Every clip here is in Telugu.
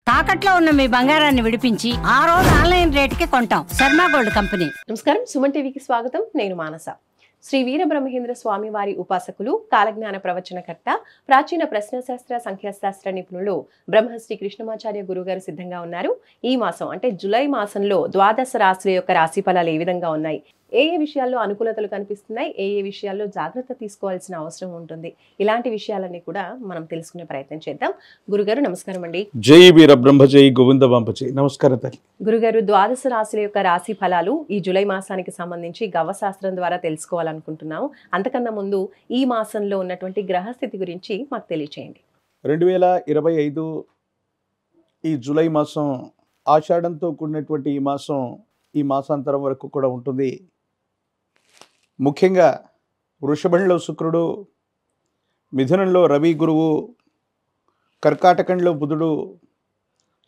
తాకట్లో ఉన్న మీ బంగారాన్ని విడిపించి ఆ రోజు ఆన్లైన్ రేటుకి కొంటాం. Sharma gold company. నమస్కారం, సుమన్ టీవీకి స్వాగతం. నేను మానస. శ్రీ వీరబ్రహ్మేంద్ర స్వామి వారి ఉపాసకులు, కాలజ్ఞాన ప్రవచనకర్త, ప్రాచీన ప్రశ్నశాస్త్ర సంఖ్యాశాస్త్ర నిపుణులు బ్రహ్మశ్రీ కృష్ణమాచార్య గురుగారు సిద్ధంగా ఉన్నారు. ఈ మాసం అంటే జూలై మాసంలో ద్వాదశ రాశుల యొక్క రాశి ఫలాలు ఏ విధంగా ఉన్నాయి, ఏ విషయాల్లో అనుకూలతలు కనిపిస్తున్నాయి, ఏ విషయాల్లో జాగ్రత్త తీసుకోవాల్సిన అవసరం ఉంటుంది, ఇలాంటి విషయాలన్నీ కూడా మనం తెలుసుకునే ప్రయత్నం చేద్దాం. గురుగారు నమస్కారం అండి. జై వీరబ్రహ్మ జై గోవిందవాంపజీ. నమస్కారం తల్లి. గురుగారు, ద్వాదశ రాశుల యొక్క రాశి ఫలాలు ఈ జూలై మాసానికి సంబంధించి గవ్వశాస్త్రం ద్వారా తెలుసుకోవాలనుకుంటున్నాము. అంతకన్నా ముందు ఈ మాసంలో ఉన్నటువంటి గ్రహస్థితి గురించి మాకు తెలియచేయండి. 2025 ఈ జూలై మాసం ఆషాఢంతో కూడినటువంటి ఈ మాసాంతరం వరకు కూడా ఉంటుంది. ముఖ్యంగా వృషభంలో శుక్రుడు, మిథునంలో రవి గురువు, కర్కాటకంలో బుధుడు,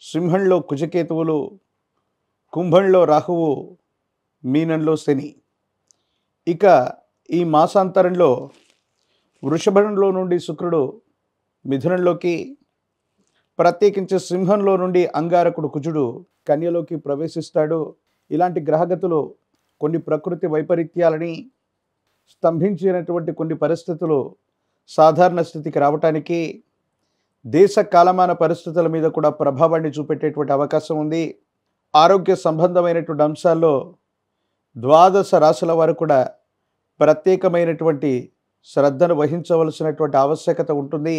సింహంలో కుజకేతువులు, కుంభంలో రాహువు, మీనంలో శని. ఇక ఈ మాసాంతరంలో వృషభంలో నుండి శుక్రుడు మిథునంలోకి, ప్రత్యేకించి సింహంలో నుండి అంగారకుడు కుజుడు కన్యలోకి ప్రవేశిస్తాడు. ఇలాంటి గ్రహగతులు కొన్ని ప్రకృతి వైపరీత్యాలని, స్తంభించినటువంటి కొన్ని పరిస్థితులు సాధారణ స్థితికి రావటానికి, దేశ కాలమాన పరిస్థితుల మీద కూడా ప్రభావాన్ని చూపెట్టేటువంటి అవకాశం ఉంది. ఆరోగ్య సంబంధమైనటువంటి అంశాల్లో ద్వాదశ రాశుల వారు కూడా ప్రత్యేకమైనటువంటి శ్రద్ధను వహించవలసినటువంటి ఆవశ్యకత ఉంటుంది.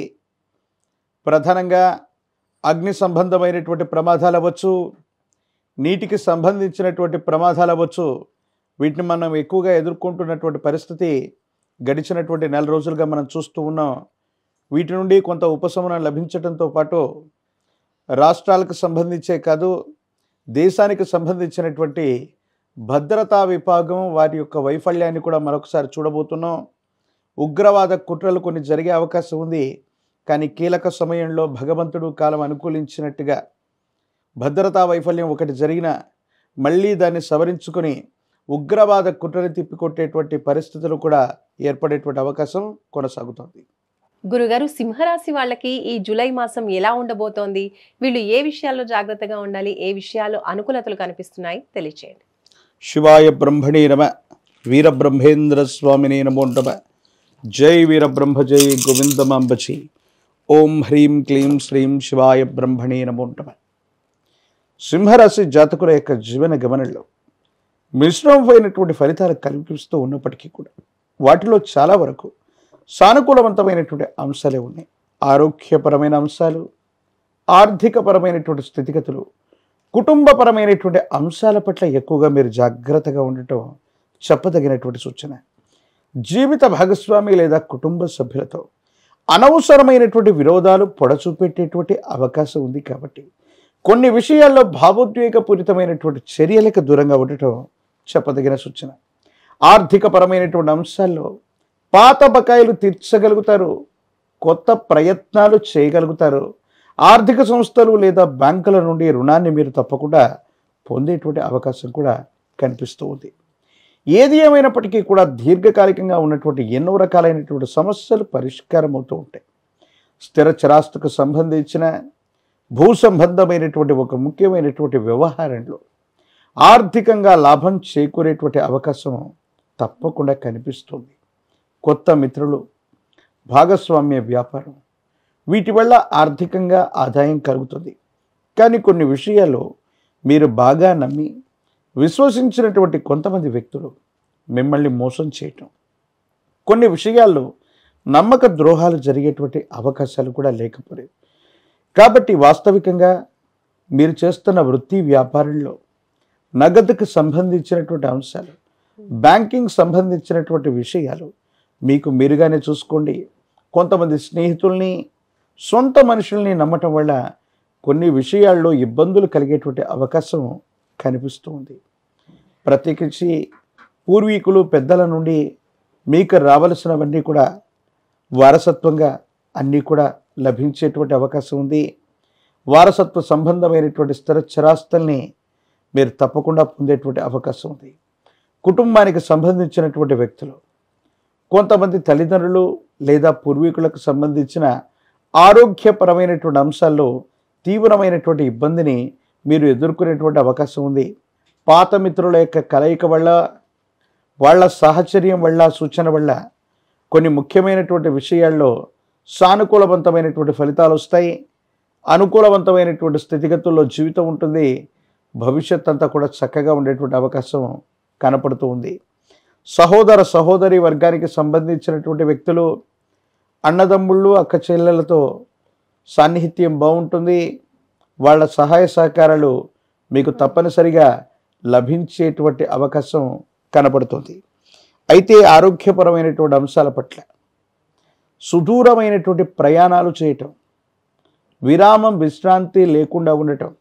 ప్రధానంగా అగ్ని సంబంధమైనటువంటి ప్రమాదాలు అవ్వచ్చు, నీటికి సంబంధించినటువంటి ప్రమాదాలు అవ్వచ్చు. వీటిని మనం ఎక్కువగా ఎదుర్కొంటున్నటువంటి పరిస్థితి గడిచినటువంటి నెల రోజులుగా మనం చూస్తూ ఉన్నాం. వీటి నుండి కొంత ఉపశమనం లభించడంతో పాటు రాష్ట్రాలకు సంబంధించే కాదు, దేశానికి సంబంధించినటువంటి భద్రతా విభాగం వారి యొక్క వైఫల్యాన్ని కూడా మరొకసారి చూడబోతున్నాం. ఉగ్రవాద కుట్రలు కొన్ని జరిగే అవకాశం ఉంది. కానీ కీలక సమయంలో భగవంతుడు కాలం అనుకూలించినట్టుగా భద్రతా వైఫల్యం ఒకటి జరిగినా మళ్ళీ దాన్ని సవరించుకొని ఉగ్రవాద కుట్రని తిప్పికొట్టేటువంటి పరిస్థితులు కూడా ఏర్పడేటువంటి అవకాశం కొనసాగుతోంది. గురుగారు, సింహరాశి వాళ్ళకి ఈ జూలై మాసం ఎలా ఉండబోతోంది? వీళ్ళు ఏ విషయాల్లో జాగ్రత్తగా ఉండాలి, ఏ విషయాల్లో అనుకూలతలు కనిపిస్తున్నాయి తెలియచేయండి. శివాయ బ్రహ్మణే నమ. వీరబ్రహ్మేంద్ర స్వామినే నమో నమ. జై వీరబ్రహ్మ జై గోవిందమాంబచి. ఓం హ్రీం క్లీం శ్రీం శివాయ బ్రహ్మణే నమో నమ. సింహరాశి జాతకుల యొక్క జీవన గమనంలో మిశ్రమమైనటువంటి ఫలితాలు కనిపిస్తూ ఉన్నప్పటికీ కూడా వాటిలో చాలా వరకు సానుకూలవంతమైనటువంటి అంశాలే ఉన్నాయి. ఆరోగ్యపరమైన అంశాలు, ఆర్థికపరమైనటువంటి స్థితిగతులు, కుటుంబపరమైనటువంటి అంశాల పట్ల ఎక్కువగా మీరు జాగ్రత్తగా ఉండటం చెప్పదగినటువంటి సూచన. జీవిత భాగస్వామి లేదా కుటుంబ సభ్యులతో అనవసరమైనటువంటి విరోధాలు పొడచూపెట్టేటువంటి అవకాశం ఉంది. కాబట్టి కొన్ని విషయాల్లో భావోద్వేగపూరితమైనటువంటి చర్యలకు దూరంగా ఉండటం చెప్పదగిన సూచన. ఆర్థికపరమైనటువంటి అంశాల్లో పాత బకాయిలు తీర్చగలుగుతారు, కొత్త ప్రయత్నాలు చేయగలుగుతారు. ఆర్థిక సంస్థలు లేదా బ్యాంకుల నుండి రుణాన్ని మీరు తప్పకుండా పొందేటువంటి అవకాశం కూడా కనిపిస్తూ ఉంది. ఏది ఏమైనప్పటికీ కూడా దీర్ఘకాలికంగా ఉన్నటువంటి ఎన్నో రకాలైనటువంటి సమస్యలు పరిష్కారం అవుతూ ఉంటాయి. స్థిర చరాస్తుకు సంబంధించిన భూ సంబంధమైనటువంటి ఒక ముఖ్యమైనటువంటి వ్యవహారంలో ఆర్థికంగా లాభం చేకూరేటువంటి అవకాశం తప్పకుండా కనిపిస్తుంది. కొత్త మిత్రులు, భాగస్వామ్య వ్యాపారం, వీటి వల్ల ఆర్థికంగా ఆదాయం కలుగుతుంది. కానీ కొన్ని విషయాల్లో మీరు బాగా నమ్మి విశ్వసించినటువంటి కొంతమంది వ్యక్తులు మిమ్మల్ని మోసం చేయటం, కొన్ని విషయాల్లో నమ్మక ద్రోహాలు జరిగేటువంటి అవకాశాలు కూడా లేకపోలేదు. కాబట్టి వాస్తవికంగా మీరు చేస్తున్న వృత్తి వ్యాపారంలో నగదుకు సంబంధించినటువంటి అంశాలు, బ్యాంకింగ్ సంబంధించినటువంటి విషయాలు మీకు మీరుగానే చూసుకోండి. కొంతమంది స్నేహితుల్ని, సొంత మనుషుల్ని నమ్మటం వల్ల కొన్ని విషయాల్లో ఇబ్బందులు కలిగేటువంటి అవకాశం కనిపిస్తూ ఉంది. ప్రత్యేకించి పూర్వీకులు, పెద్దల నుండి మీకు రావలసినవన్నీ కూడా వారసత్వంగా అన్నీ కూడా లభించేటువంటి అవకాశం ఉంది. వారసత్వ సంబంధమైనటువంటి స్థిర చరాస్తుల్ని మీరు తప్పకుండా పొందేటువంటి అవకాశం ఉంది. కుటుంబానికి సంబంధించినటువంటి వ్యక్తులు, కొంతమంది తల్లిదండ్రులు లేదా పూర్వీకులకు సంబంధించిన ఆరోగ్యపరమైనటువంటి అంశాల్లో తీవ్రమైనటువంటి ఇబ్బందిని మీరు ఎదుర్కొనేటువంటి అవకాశం ఉంది. పాత మిత్రుల యొక్క కలయిక వల్ల, వాళ్ళ సాహచర్యం వల్ల, సూచన వల్ల కొన్ని ముఖ్యమైనటువంటి విషయాల్లో సానుకూలవంతమైనటువంటి ఫలితాలు వస్తాయి. అనుకూలవంతమైనటువంటి స్థితిగతుల్లో జీవితం ఉంటుంది. భవిష్యత్ అంతా కూడా చక్కగా ఉండేటువంటి అవకాశం కనపడుతూ ఉంది. సహోదర సహోదరి వర్గానికి సంబంధించినటువంటి వ్యక్తులు, అన్నదమ్ముళ్ళు, అక్క చెల్లెలతో సాన్నిహిత్యం బాగుంటుంది. వాళ్ళ సహాయ సహకారాలు మీకు తప్పనిసరిగా లభించేటువంటి అవకాశం కనపడుతుంది. అయితే ఆరోగ్యపరమైనటువంటి అంశాల పట్ల సుదూరమైనటువంటి ప్రయాణాలు చేయటం, విరామం విశ్రాంతి లేకుండా ఉండటం,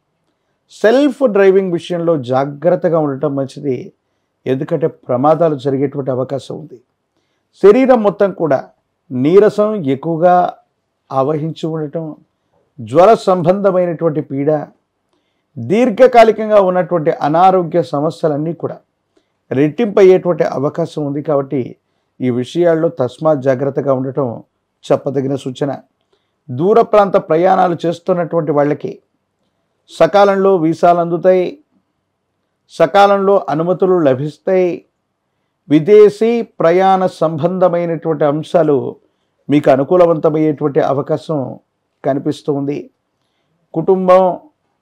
సెల్ఫ్ డ్రైవింగ్ విషయంలో జాగ్రత్తగా ఉండటం మంచిది. ఎందుకంటే ప్రమాదాలు జరిగేటువంటి అవకాశం ఉంది. శరీరం మొత్తం కూడా నీరసం ఎక్కువగా ఆవహించి ఉండటం, జ్వర సంబంధమైనటువంటి పీడ, దీర్ఘకాలికంగా ఉన్నటువంటి అనారోగ్య సమస్యలన్నీ కూడా రెట్టింపు అయ్యేటువంటి అవకాశం ఉంది. కాబట్టి ఈ విషయాల్లో తస్మాత్ జాగ్రత్తగా ఉండటం చెప్పదగిన సూచన. దూర ప్రాంత ప్రయాణాలు చేస్తున్నటువంటి వాళ్ళకి సకాలంలో వీసాలు అందుతాయి, సకాలంలో అనుమతులు లభిస్తాయి. విదేశీ ప్రయాణ సంబంధమైనటువంటి అంశాలు మీకు అనుకూలవంతమయ్యేటువంటి అవకాశం కనిపిస్తూ ఉంది. కుటుంబం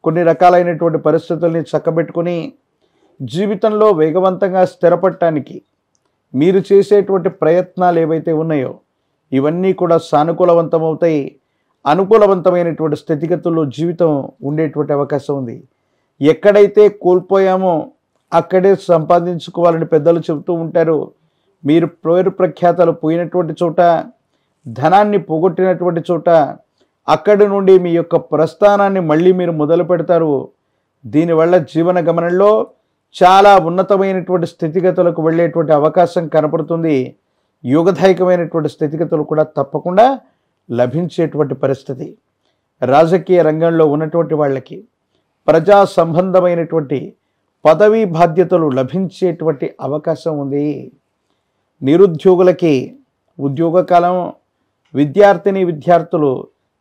కొన్ని రకాలైనటువంటి పరిస్థితుల్ని చక్కబెట్టుకుని జీవితంలో వేగవంతంగా స్థిరపడటానికి మీరు చేసేటువంటి ప్రయత్నాలు ఏవైతే ఉన్నాయో ఇవన్నీ కూడా సానుకూలవంతమవుతాయి. అనుకూలవంతమైనటువంటి స్థితిగతుల్లో జీవితం ఉండేటువంటి అవకాశం ఉంది. ఎక్కడైతే కోల్పోయామో అక్కడే సంపాదించుకోవాలని పెద్దలు చెబుతూ ఉంటారు. మీరు పేరు ప్రఖ్యాతలు పోయినటువంటి చోట, ధనాన్ని పోగొట్టినటువంటి చోట, అక్కడి నుండి మీ యొక్క ప్రస్థానాన్ని మళ్ళీ మీరు మొదలు పెడతారు. దీనివల్ల జీవన గమనంలో చాలా ఉన్నతమైనటువంటి స్థితిగతులకు వెళ్ళేటువంటి అవకాశం కనపడుతుంది. యోగదాయకమైనటువంటి స్థితిగతులు కూడా తప్పకుండా లభించేటువంటి పరిస్థితి. రాజకీయ రంగంలో ఉన్నటువంటి వాళ్ళకి ప్రజా సంబంధమైనటువంటి పదవీ బాధ్యతలు లభించేటువంటి అవకాశం ఉంది. నిరుద్యోగులకి ఉద్యోగకాలం, విద్యార్థులు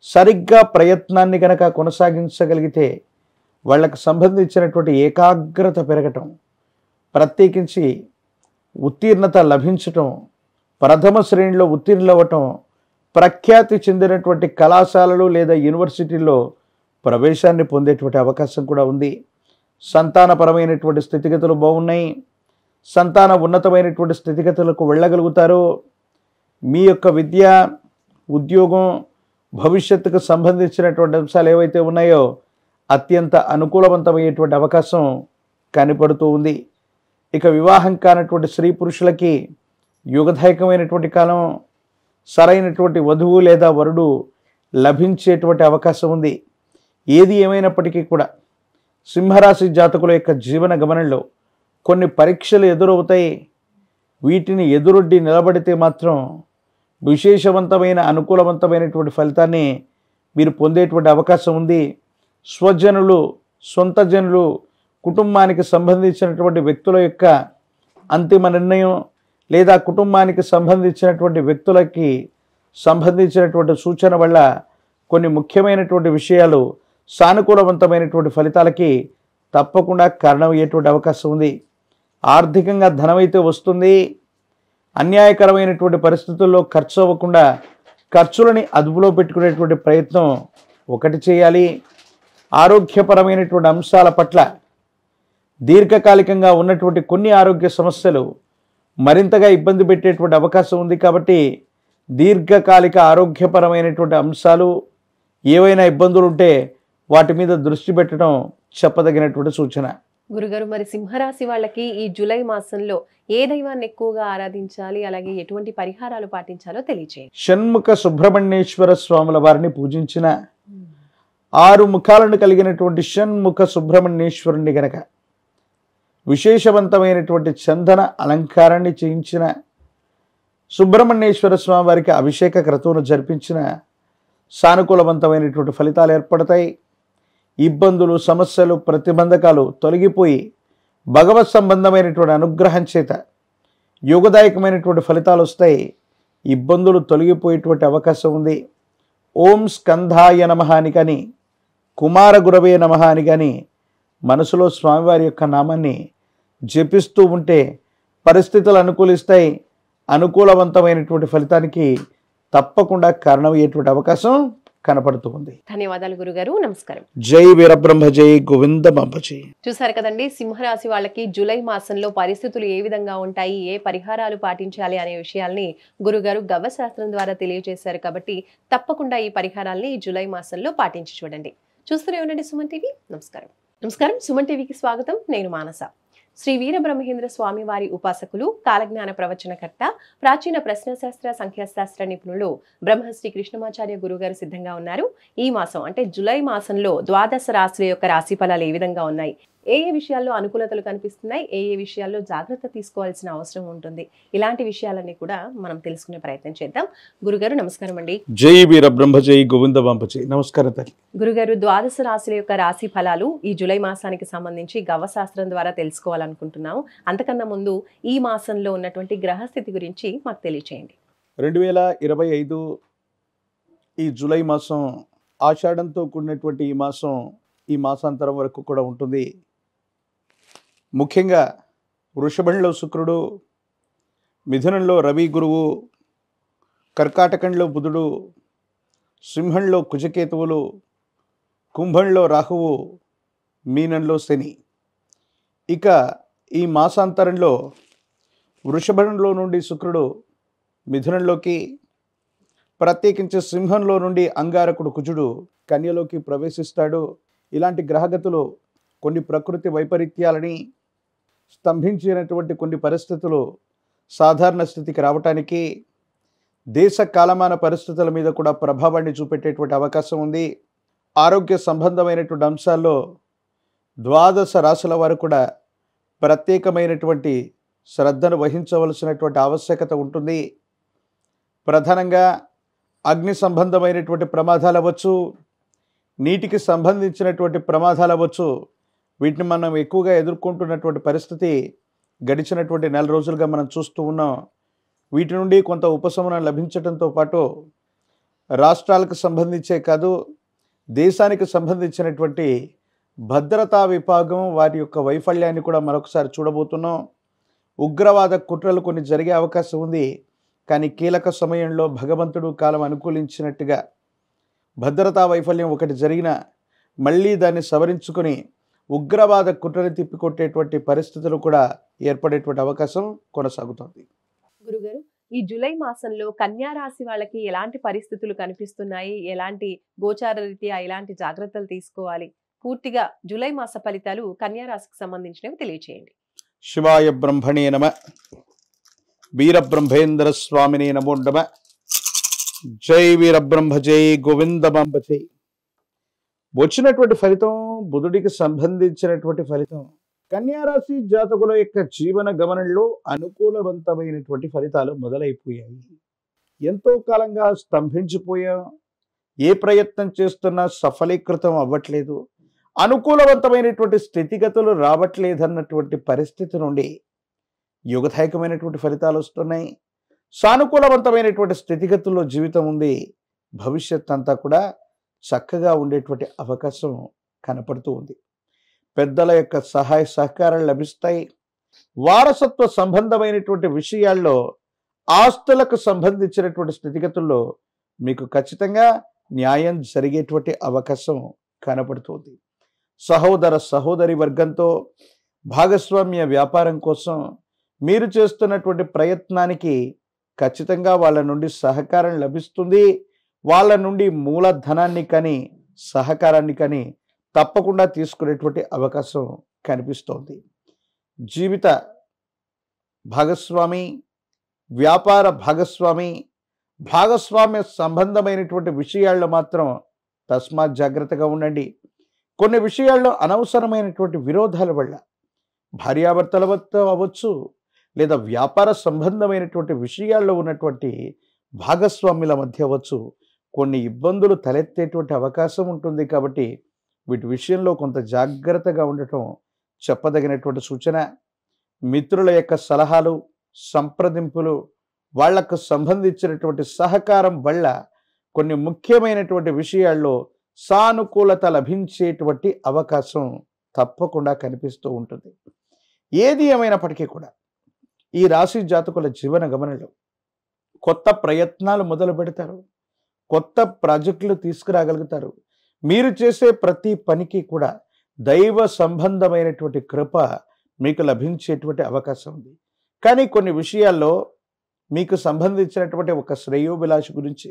సరిగ్గా ప్రయత్నాన్ని కనుక కొనసాగించగలిగితే వాళ్ళకు సంబంధించినటువంటి ఏకాగ్రత పెరగటం, ప్రత్యేకించి ఉత్తీర్ణత లభించటం, ప్రథమ శ్రేణిలో ఉత్తీర్ణులవ్వటం, ప్రఖ్యాతి చెందినటువంటి కళాశాలలు లేదా యూనివర్సిటీల్లో ప్రవేశాన్ని పొందేటువంటి అవకాశం కూడా ఉంది. సంతానపరమైనటువంటి స్థితిగతులు బాగున్నాయి. సంతాన ఉన్నతమైనటువంటి స్థితిగతులకు వెళ్ళగలుగుతారు. మీ యొక్క విద్య, ఉద్యోగం, భవిష్యత్తుకు సంబంధించినటువంటి అంశాలు ఏవైతే ఉన్నాయో అత్యంత అనుకూలవంతమయ్యేటువంటి అవకాశం కనపడుతూ ఉంది. ఇక వివాహం కానటువంటి స్త్రీ పురుషులకి యోగదాయకమైనటువంటి కాలం, సరైనటువంటి వధువు లేదా వరుడు లభించేటువంటి అవకాశం ఉంది. ఏది ఏమైనప్పటికీ కూడా సింహరాశి జాతకుల యొక్క జీవన గమనంలో కొన్ని పరీక్షలు ఎదురవుతాయి. వీటిని ఎదురొడ్డి నిలబడితే మాత్రం విశేషవంతమైన అనుకూలవంతమైనటువంటి ఫలితాన్ని మీరు పొందేటువంటి అవకాశం ఉంది. స్వజనులు, సొంత జనులు, కుటుంబానికి సంబంధించినటువంటి వ్యక్తుల యొక్క అంతిమ నిర్ణయం లేదా కుటుంబానికి సంబంధించినటువంటి వ్యక్తులకి సంబంధించినటువంటి సూచన వల్ల కొన్ని ముఖ్యమైనటువంటి విషయాలు సానుకూలవంతమైనటువంటి ఫలితాలకి తప్పకుండా కారణమయ్యేటువంటి అవకాశం ఉంది. ఆర్థికంగా ధనమైతే వస్తుంది. అన్యాయకరమైనటువంటి పరిస్థితుల్లో ఖర్చు అవ్వకుండా ఖర్చులని అదుపులో పెట్టుకునేటువంటి ప్రయత్నం ఒకటి చేయాలి. ఆరోగ్యపరమైనటువంటి అంశాల పట్ల దీర్ఘకాలికంగా ఉన్నటువంటి కొన్ని ఆరోగ్య సమస్యలు మరింతగా ఇబ్బంది పెట్టేటువంటి అవకాశం ఉంది. కాబట్టి దీర్ఘకాలిక ఆరోగ్యపరమైనటువంటి అంశాలు ఏవైనా ఇబ్బందులు ఉంటే వాటి మీద దృష్టి పెట్టడం చెప్పదగినటువంటి సూచన. గురుగారు, మరి సింహరాశి వాళ్ళకి ఈ జూలై మాసంలో ఏ దైవాన్ని ఎక్కువగా ఆరాధించాలి, అలాగే ఎటువంటి పరిహారాలు పాటించాలో తెలియజేయండి. షణ్ముఖ సుబ్రహ్మణ్యేశ్వర స్వాముల వారిని పూజించిన, 6 ముఖాలను కలిగినటువంటి షణ్ముఖ సుబ్రహ్మణ్యేశ్వరుని గనక విశేషవంతమైనటువంటి చందన అలంకారాన్ని చేయించిన, సుబ్రహ్మణ్యేశ్వర స్వామి వారికి అభిషేక క్రతువును జరిపించిన సానుకూలవంతమైనటువంటి ఫలితాలు ఏర్పడతాయి. ఇబ్బందులు, సమస్యలు, ప్రతిబంధకాలు తొలగిపోయి భగవత్ సంబంధమైనటువంటి అనుగ్రహం చేత యోగదాయకమైనటువంటి ఫలితాలు వస్తాయి. ఇబ్బందులు తొలగిపోయేటువంటి అవకాశం ఉంది. ఓం స్కంధాయ నమః అని కానీ కుమార గురవే నమః అని కానీ మనసులో స్వామివారి యొక్క నామాన్ని జపిస్తూ ఉంటే పరిస్థితులు అనుకూలిస్తాయి. అనుకూలవంతమైనటువంటి ఫలితానికి తప్పకుండా కారణమయ్యేటువంటి అవకాశం కనపడుతూ ఉంది. ధన్యవాదాలు గురుగారు. నమస్కారం. జై వీరబ్రహ్మ జై గోవిందమాంబ జై. చూసారు కదండి, సింహరాశి వాళ్ళకి జూలై మాసంలో పరిస్థితులు ఏ విధంగా ఉంటాయి, ఏ పరిహారాలు పాటించాలి అనే విషయాల్ని గురుగారు గవ్వశాస్త్రం ద్వారా తెలియజేశారు. కాబట్టి తప్పకుండా ఈ పరిహారాల్ని ఈ జూలై మాసంలో పాటించి చూడండి. చూస్తూనే ఉండండి సుమన్ టీవీ. నమస్కారం. నమస్కారం. సుమన్ టీవీకి స్వాగతం. నేను మానస. శ్రీ వీరబ్రహ్మేంద్ర స్వామి వారి ఉపాసకులు, కాలజ్ఞాన ప్రవచనకర్త, ప్రాచీన ప్రశ్నశాస్త్ర సంఖ్యాశాస్త్ర నిపుణులు బ్రహ్మశ్రీ కృష్ణమాచార్య గురుగారు సిద్ధంగా ఉన్నారు. ఈ మాసం అంటే జూలై మాసంలో ద్వాదశ రాశుల యొక్క రాశి ఫలాలు ఏ విధంగా ఉన్నాయి, ఏ ఏ విషయాల్లో అనుకూలతలు కనిపిస్తున్నాయి, ఏ ఏ విషయాల్లో జాగ్రత్త తీసుకోవాల్సిన అవసరం ఉంటుంది, ఇలాంటి విషయాలన్నీ కూడా మనం తెలుసుకునే ప్రయత్నం చేద్దాం. గురుగారు నమస్కారం అండి. జై వీరబ్రహ్మ జై గోవిందమాంబ జై. నమస్కారం తల్లి. గురుగారు, ద్వాదశ రాశుల యొక్క రాశి ఫలాలు ఈ జూలై మాసానికి సంబంధించి గవ్వశాస్త్రం ద్వారా తెలుసుకోవాలనుకుంటున్నాము. అంతకన్నా ముందు ఈ మాసంలో ఉన్నటువంటి గ్రహస్థితి గురించి మాకు తెలియచేయండి. 2025 ఈ జూలై మాసం ఆషాఢంతో కూడినటువంటి ఈ మాసాంతరం వరకు కూడా ఉంటుంది. ముఖ్యంగా వృషభంలో శుక్రుడు, మిథునంలో రవి గురువు, కర్కాటకంలో బుధుడు, సింహంలో కుజకేతువులు, కుంభంలో రాహువు, మీనంలో శని. ఇక ఈ మాసాంతరంలో వృషభంలో నుండి శుక్రుడు మిథునంలోకి, ప్రత్యేకించి సింహంలో నుండి అంగారకుడు కుజుడు కన్యలోకి ప్రవేశిస్తాడు. ఇలాంటి గ్రహగతులు కొన్ని ప్రకృతి వైపరీత్యాలని, స్తంభించినటువంటి కొన్ని పరిస్థితులు సాధారణ స్థితికి రావటానికి, దేశ కాలమాన పరిస్థితుల మీద కూడా ప్రభావాన్ని చూపెట్టేటువంటి అవకాశం ఉంది. ఆరోగ్య సంబంధమైనటువంటి అంశాల్లో ద్వాదశ రాశుల వారు కూడా ప్రత్యేకమైనటువంటి శ్రద్ధను వహించవలసినటువంటి ఆవశ్యకత ఉంటుంది. ప్రధానంగా అగ్ని సంబంధమైనటువంటి ప్రమాదాలు అవ్వచ్చు, నీటికి సంబంధించినటువంటి ప్రమాదాలు అవ్వచ్చు. వీటిని మనం ఎక్కువగా ఎదుర్కొంటున్నటువంటి పరిస్థితి గడిచినటువంటి నెల రోజులుగా మనం చూస్తూ ఉన్నాం. వీటి నుండి కొంత ఉపశమనం లభించడంతో పాటు రాష్ట్రాలకు సంబంధించే కాదు, దేశానికి సంబంధించినటువంటి భద్రతా విభాగం వారి యొక్క వైఫల్యాన్ని కూడా మరొకసారి చూడబోతున్నాం. ఉగ్రవాద కుట్రలు కొన్ని జరిగే అవకాశం ఉంది. కానీ కీలక సమయంలో భగవంతుడు కాలం అనుకూలించినట్టుగా భద్రతా వైఫల్యం ఒకటి జరిగిన మళ్ళీ దాన్ని సవరించుకొని ఉగ్రవాద కుట్రని తిప్పికొట్టేటువంటి పరిస్థితులు కూడా ఏర్పడేటువంటి అవకాశం కొనసాగుతుంది. గురుగారు, ఈ జూలై మాసంలో కన్యా రాశి వాళ్ళకి ఎలాంటి పరిస్థితులు కనిపిస్తున్నాయి, ఎలాంటి గోచార రీత్యా ఎలాంటి జాగ్రత్తలు తీసుకోవాలి, పూర్తిగా జూలై మాస ఫలితాలు కన్యా రాశికి సంబంధించినవి తెలియచేయండి. శివాయ బ్రహ్మణే నమ. వీరబ్రహ్మేంద్ర స్వామినే నమో నమ. జై వీరబ్రహ్మ జై గోవిందమాంబ జై. వచ్చినటువంటి ఫలితం బుధుడికి సంబంధించినటువంటి ఫలితం. కన్యారాశి జాతకుల యొక్క జీవన గమనంలో అనుకూలవంతమైనటువంటి ఫలితాలు మొదలైపోయాయి. ఎంతో కాలంగా స్తంభించిపోయాం, ఏ ప్రయత్నం చేస్తున్నా సఫలీకృతం అవ్వట్లేదు, అనుకూలవంతమైనటువంటి స్థితిగతులు రావట్లేదన్నటువంటి పరిస్థితి నుండి యుగదాయకమైనటువంటి ఫలితాలు వస్తున్నాయి. సానుకూలవంతమైనటువంటి స్థితిగతుల్లో జీవితం ఉంది. భవిష్యత్ అంతా కూడా చక్కగా ఉండేటువంటి అవకాశం కనపడుతూ ఉంది. పెద్దల యొక్క సహాయ సహకారాలు లభిస్తాయి. వారసత్వ సంబంధమైనటువంటి విషయాల్లో, ఆస్తులకు సంబంధించినటువంటి స్థితిగతుల్లో మీకు ఖచ్చితంగా న్యాయం జరిగేటువంటి అవకాశం కనపడుతుంది. సహోదర సహోదరి వర్గంతో భాగస్వామ్య వ్యాపారం కోసం మీరు చేస్తున్నటువంటి ప్రయత్నానికి ఖచ్చితంగా వాళ్ళ నుండి సహకారం లభిస్తుంది. వాళ్ళ నుండి మూలధనాన్ని కానీ సహకారాన్ని కానీ తప్పకుండా తీసుకునేటువంటి అవకాశం కనిపిస్తోంది. జీవిత భాగస్వామి, వ్యాపార భాగస్వామి, భాగస్వామ్య సంబంధమైనటువంటి విషయాల్లో మాత్రం తస్మాత్ జాగ్రత్తగా ఉండండి. కొన్ని విషయాల్లో అనవసరమైనటువంటి విరోధాల వల్ల భార్యాభర్తల వద్ద అవ్వచ్చు, లేదా వ్యాపార సంబంధమైనటువంటి విషయాల్లో ఉన్నటువంటి భాగస్వాముల మధ్య అవ్వచ్చు, కొన్ని ఇబ్బందులు తలెత్తేటువంటి అవకాశం ఉంటుంది. కాబట్టి వీటి విషయంలో కొంత జాగ్రత్తగా ఉండటం చెప్పదగినటువంటి సూచన. మిత్రుల యొక్క సలహాలు, సంప్రదింపులు, వాళ్లకు సంబంధించినటువంటి సహకారం వల్ల కొన్ని ముఖ్యమైనటువంటి విషయాల్లో సానుకూలత లభించేటువంటి అవకాశం తప్పకుండా కనిపిస్తూ ఉంటుంది. ఏది ఏమైనప్పటికీ కూడా ఈ రాశి జాతకుల జీవన గమనంలో కొత్త ప్రయత్నాలు మొదలు పెడతారు, కొత్త ప్రాజెక్టులు తీసుకురాగలుగుతారు. మీరు చేసే ప్రతి పనికి కూడా దైవ సంబంధమైనటువంటి కృప మీకు లభించేటువంటి అవకాశం ఉంది. కానీ కొన్ని విషయాల్లో మీకు సంబంధించినటువంటి ఒక శ్రేయోభిలాష గురించి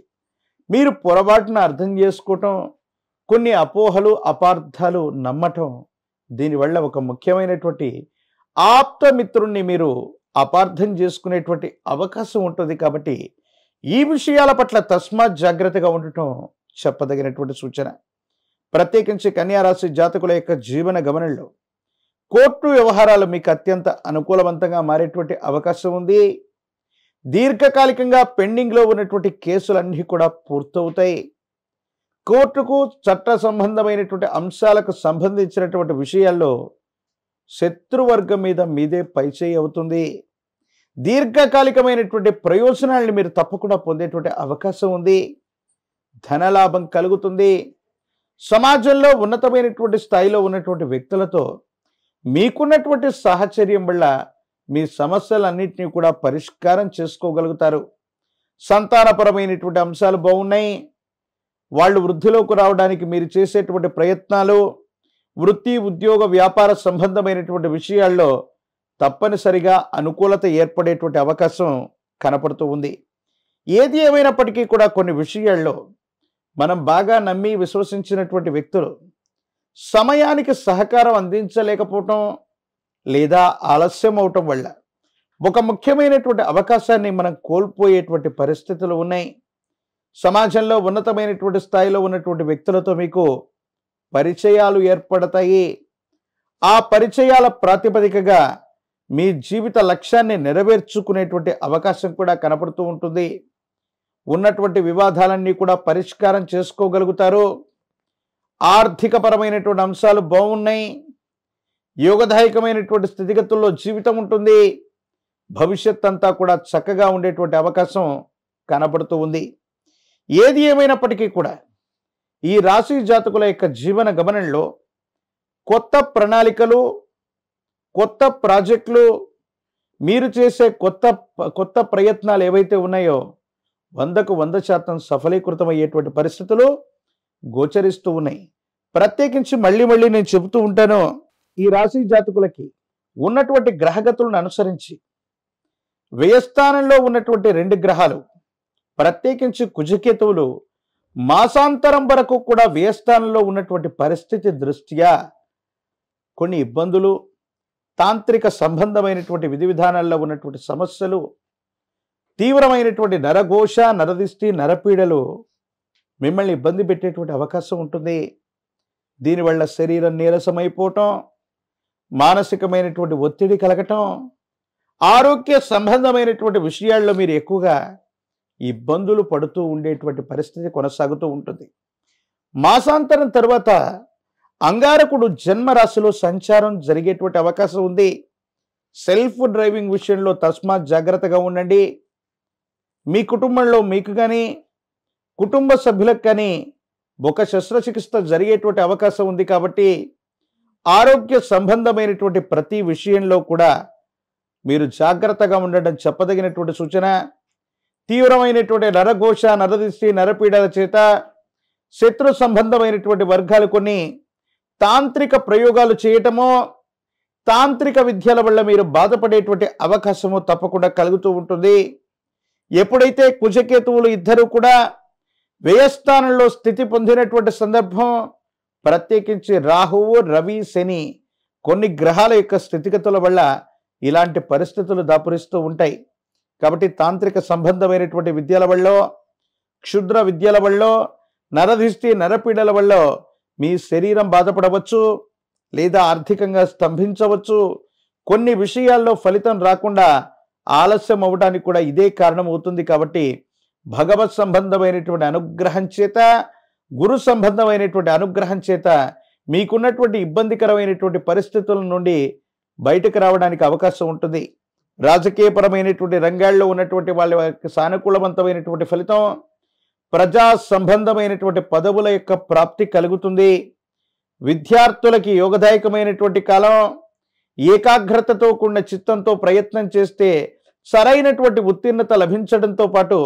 మీరు పొరపాటున అర్థం చేసుకోవటం, కొన్ని అపోహలు అపార్థాలు నమ్మటం, దీనివల్ల ఒక ముఖ్యమైనటువంటి ఆప్తమిత్రుణ్ణి మీరు అపార్థం చేసుకునేటువంటి అవకాశం ఉంటుంది. కాబట్టి ఈ విషయాల పట్ల తస్మాత్ జాగ్రత్తగా ఉండటం చెప్పదగినటువంటి సూచన. ప్రత్యేకించి కన్యారాశి జాతకుల యొక్క జీవన గమనంలో కోర్టు వ్యవహారాలు మీకు అత్యంత అనుకూలవంతంగా మారేటువంటి అవకాశం ఉంది. దీర్ఘకాలికంగా పెండింగ్లో ఉన్నటువంటి కేసులన్నీ కూడా పూర్తవుతాయి. కోర్టుకు చట్ట సంబంధమైనటువంటి అంశాలకు సంబంధించినటువంటి విషయాల్లో శత్రువర్గం మీద మీదే పైచేయి అవుతుంది. దీర్ఘకాలికమైనటువంటి ప్రయోజనాలను మీరు తప్పకుండా పొందేటువంటి అవకాశం ఉంది. ధనలాభం కలుగుతుంది. సమాజంలో ఉన్నతమైనటువంటి స్థాయిలో ఉన్నటువంటి వ్యక్తులతో మీకున్నటువంటి సాహచర్యం వల్ల మీ సమస్యలన్నింటినీ కూడా పరిష్కారం చేసుకోగలుగుతారు. సంతానపరమైనటువంటి అంశాలు బాగున్నాయి. వాళ్ళు వృద్ధిలోకి రావడానికి మీరు చేసేటువంటి ప్రయత్నాలు, వృత్తి ఉద్యోగ వ్యాపార సంబంధమైనటువంటి విషయాల్లో తప్పనిసరిగా అనుకూలత ఏర్పడేటువంటి అవకాశం కనపడుతూ ఉంది. ఏది ఏమైనప్పటికీ కూడా కొన్ని విషయాల్లో మనం బాగా నమ్మి విశ్వసించినటువంటి వ్యక్తులు సమయానికి సహకారం అందించలేకపోవటం లేదా ఆలస్యం అవటం వల్ల ఒక ముఖ్యమైనటువంటి అవకాశాన్ని మనం కోల్పోయేటువంటి పరిస్థితులు ఉన్నాయి. సమాజంలో ఉన్నతమైనటువంటి స్థాయిలో ఉన్నటువంటి వ్యక్తులతో మీకు పరిచయాలు ఏర్పడతాయి. ఆ పరిచయాల ప్రాతిపదికగా మీ జీవిత లక్ష్యాన్ని నెరవేర్చుకునేటువంటి అవకాశం కూడా కనపడుతూ ఉంటుంది. ఉన్నటువంటి వివాదాలన్నీ కూడా పరిష్కారం చేసుకోగలుగుతారు. ఆర్థికపరమైనటువంటి అంశాలు బాగున్నాయి. యోగదాయకమైనటువంటి స్థితిగతుల్లో జీవితం ఉంటుంది. భవిష్యత్ అంతా కూడా చక్కగా ఉండేటువంటి అవకాశం కనపడుతూ ఉంది. ఏది ఏమైనప్పటికీ కూడా ఈ రాశి జాతకుల యొక్క జీవన గమనంలో కొత్త ప్రణాళికలు, కొత్త ప్రాజెక్టులు, మీరు చేసే కొత్త ప్రయత్నాలు ఏవైతే ఉన్నాయో 100కు 100% సఫలీకృతమయ్యేటువంటి పరిస్థితులు గోచరిస్తూ ఉన్నాయి. ప్రత్యేకించి మళ్ళీ నేను చెబుతూ ఉంటాను, ఈ రాశి జాతకులకి ఉన్నటువంటి గ్రహగతులను అనుసరించి వ్యయస్థానంలో ఉన్నటువంటి 2 గ్రహాలు, ప్రత్యేకించి కుజకేతువులు మాసాంతరం వరకు కూడా వ్యయస్థానంలో ఉన్నటువంటి పరిస్థితి దృష్ట్యా కొన్ని ఇబ్బందులు, తాంత్రిక సంబంధమైనటువంటి విధి విధానాల్లో ఉన్నటువంటి సమస్యలు, తీవ్రమైనటువంటి నరఘోష, నరదిష్టి, నరపీడలు మిమ్మల్ని ఇబ్బంది పెట్టేటువంటి అవకాశం ఉంటుంది. దీనివల్ల శరీరం నీరసమైపోవటం, మానసికమైనటువంటి ఒత్తిడి కలగటం, ఆరోగ్య సంబంధమైనటువంటి విషయాల్లో మీరు ఎక్కువగా ఇబ్బందులు పడుతూ ఉండేటువంటి పరిస్థితి కొనసాగుతూ ఉంటుంది. మాసాంతరం తర్వాత అంగారకుడు జన్మరాశిలో సంచారం జరిగేటువంటి అవకాశం ఉంది. సెల్ఫ్ డ్రైవింగ్ విషయంలో తస్మాత్ జాగ్రత్తగా ఉండండి. మీ కుటుంబంలో మీకు కానీ కుటుంబ సభ్యులకు కానీ ఒక శస్త్రచికిత్స జరిగేటువంటి అవకాశం ఉంది. కాబట్టి ఆరోగ్య సంబంధమైనటువంటి ప్రతి విషయంలో కూడా మీరు జాగ్రత్తగా ఉండడం చెప్పదగినటువంటి సూచన. తీవ్రమైనటువంటి నరఘోష, నరదిష్టి, నరపీడల చేత శత్రు సంబంధమైనటువంటి వర్గాలు కొన్ని తాంత్రిక ప్రయోగాలు చేయటమో, తాంత్రిక విద్యల వల్ల మీరు బాధపడేటువంటి అవకాశము తప్పకుండా కలుగుతూ ఉంటుంది. ఎప్పుడైతే కుజకేతువులు ఇద్దరు కూడా వ్యయస్థానంలో స్థితి పొందినటువంటి సందర్భం, ప్రత్యేకించి రాహువు, రవి, శని కొన్ని గ్రహాల యొక్క స్థితిగతుల వల్ల ఇలాంటి పరిస్థితులు దాపురిస్తూ ఉంటాయి. కాబట్టి తాంత్రిక సంబంధమైనటువంటి విద్యల వల్ల, క్షుద్ర విద్యల వల్ల, నరదిష్టి, నరపీడల వల్ల మీ శరీరం బాధపడవచ్చు లేదా ఆర్థికంగా స్తంభించవచ్చు. కొన్ని విషయాల్లో ఫలితం రాకుండా ఆలస్యం అవ్వడానికి కూడా ఇదే కారణం అవుతుంది. కాబట్టి భగవత్ సంబంధమైనటువంటి అనుగ్రహం చేత, గురు సంబంధమైనటువంటి అనుగ్రహం చేత మీకున్నటువంటి ఇబ్బందికరమైనటువంటి పరిస్థితుల నుండి బయటకు రావడానికి అవకాశం ఉంటుంది. రాజకీయపరమైనటువంటి రంగాల్లో ఉన్నటువంటి వాళ్ళ సానుకూలవంతమైనటువంటి ఫలితం, ప్రజా సంబంధమైనటువంటి పదవుల యొక్క ప్రాప్తి కలుగుతుంది. విద్యార్థులకి యోగదాయకమైనటువంటి కాలం. ఏకాగ్రతతో కూడిన చిత్తంతో ప్రయత్నం చేస్తే సరైనటువంటి ఉత్తీర్ణత లభించడంతో పాటు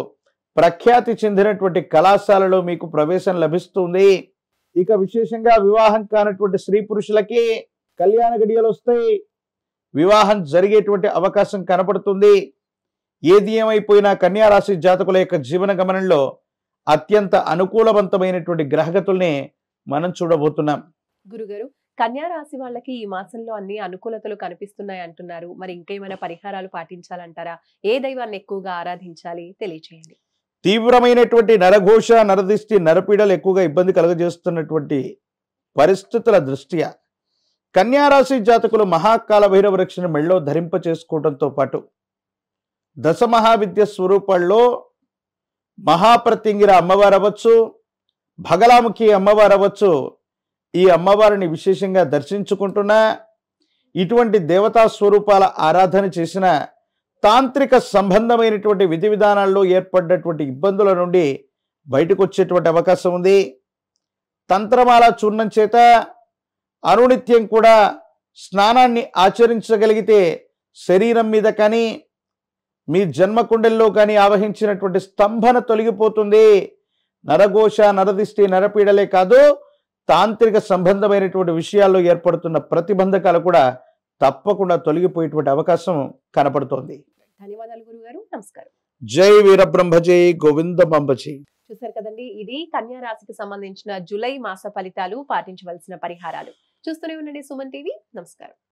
ప్రఖ్యాతి చెందినటువంటి కళాశాలలో మీకు ప్రవేశం లభిస్తుంది. ఇక విశేషంగా వివాహం కానటువంటి స్త్రీ పురుషులకి కళ్యాణ గడియలు వస్తాయి. వివాహం జరిగేటువంటి అవకాశం కనపడుతుంది. ఏది ఏమైపోయినా కన్యా రాశి జాతకుల యొక్క జీవన గమనంలో అత్యంత అనుకూలవంతమైనటువంటి గ్రహగతుల్ని మనం చూడబోతున్నాం. గురుగారు, కన్యా రాశి వాళ్ళకి ఈ మాసంలో అన్ని అనుకూలతలు కనిపిస్తున్నాయి అంటున్నారు. మరి ఇంకేమైనా పరిహారాలు పాటించాలంటారా? ఏ దైవాన్ని ఎక్కువగా ఆరాధించాలి తెలియచేయండి. తీవ్రమైనటువంటి నరఘోష, నరదిష్టి, నరపీడలు ఎక్కువగా ఇబ్బంది కలుగజేస్తున్నటువంటి పరిస్థితుల దృష్ట్యా కన్యా రాశి జాతకులు మహాకాల భైరవ రక్షణ మెళ్ళో ధరింప చేసుకోవడంతో పాటు దశ మహావిద్య స్వరూపాల్లో మహాప్రత్యంగిర అమ్మవారు అవ్వచ్చు, భగలాముఖి అమ్మవారు అవ్వచ్చు, ఈ అమ్మవారిని విశేషంగా దర్శించుకుంటున్నా, ఇటువంటి దేవతా స్వరూపాల ఆరాధన చేసిన తాంత్రిక సంబంధమైనటువంటి విధి విధానాల్లో ఏర్పడ్డటువంటి ఇబ్బందుల నుండి బయటకు వచ్చేటువంటి అవకాశం ఉంది. తంత్రమాల చూర్ణం చేత అనునిత్యం కూడా స్నానాన్ని ఆచరించగలిగితే శరీరం మీద కానీ మీ జన్మకుండల్లో కానీ ఆవహించినటువంటి స్తంభన తొలగిపోతుంది. నరఘోష, నరదిష్టి, నరపీడలే కాదు, తాంత్రిక సంబంధమైనటువంటి విషయాల్లో ఏర్పడుతున్న ప్రతిబంధకాలు కూడా తప్పకుండా తొలగిపోయేటువంటి అవకాశం కనపడుతోంది. ధన్యవాదాలు గురుగారు. నమస్కారం. జై వీరబ్రహ్మ జై గోవిందమంబజీ. చూసారు కదండి, ఇది కన్యా రాశికి సంబంధించిన జూలై మాస ఫలితాలు, పాటించవలసిన పరిహారాలు. చూస్తూనే ఉండండి సుమన్ టీవీ. నమస్కారం.